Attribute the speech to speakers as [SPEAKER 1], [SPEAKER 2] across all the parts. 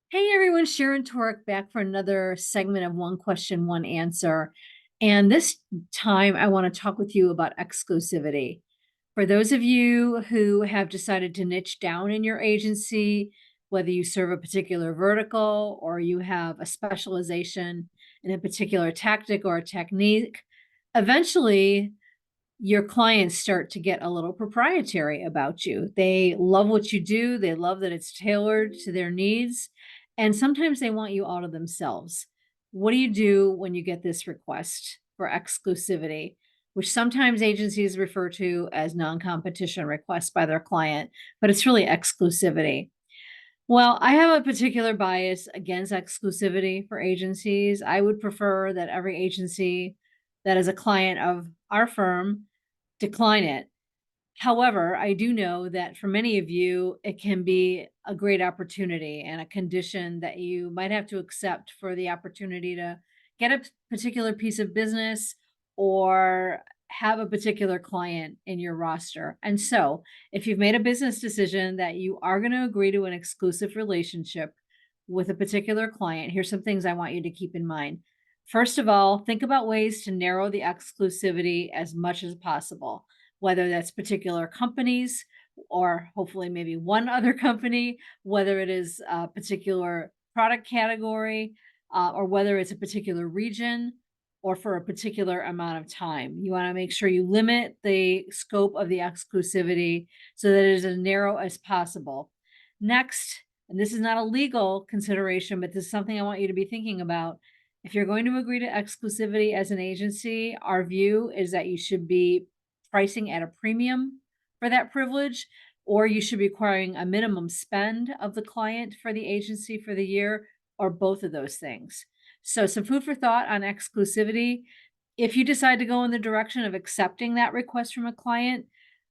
[SPEAKER 1] Hey everyone, Sharon Toerek back for another segment of One Question, One Answer. And this time I want to talk with you about exclusivity. For those of you who have decided to niche down in your agency, whether you serve a particular vertical or you have a specialization in a particular tactic or a technique, eventually your clients start to get a little proprietary about you. They love what you do, they love that it's tailored to their needs, and sometimes they want you out of themselves. What do you do when you get this request for exclusivity, which sometimes agencies refer to as non competition requests by their client, but it's really exclusivity? Well, I have a particular bias against exclusivity for agencies. I would prefer that every agency that is a client of our firm decline it. However, I do know that for many of you, it can be a great opportunity and a condition that you might have to accept for the opportunity to get a particular piece of business or have a particular client in your roster. And so, if you've made a business decision that you are going to agree to an exclusive relationship with a particular client, here's some things I want you to keep in mind. First of all, think about ways to narrow the exclusivity as much as possible, whether that's particular companies or hopefully maybe one other company, whether it is a particular product category, or whether it's a particular region or for a particular amount of time. You want to make sure you limit the scope of the exclusivity so that it is as narrow as possible. Next, and this is not a legal consideration, but this is something I want you to be thinking about. If you're going to agree to exclusivity as an agency, our view is that you should be pricing at a premium for that privilege, or you should be requiring a minimum spend of the client for the agency for the year, or both of those things. So, some food for thought on exclusivity. If you decide to go in the direction of accepting that request from a client,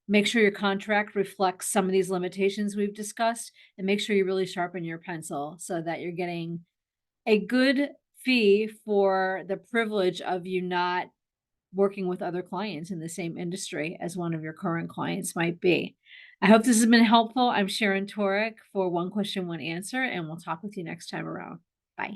[SPEAKER 1] make sure your contract reflects some of these limitations we've discussed and make sure you really sharpen your pencil so that you're getting a good fee for the privilege of you not working with other clients in the same industry as one of your current clients might be. I hope this has been helpful. I'm Sharon Torek for One Question, One Answer, and we'll talk with you next time around. Bye.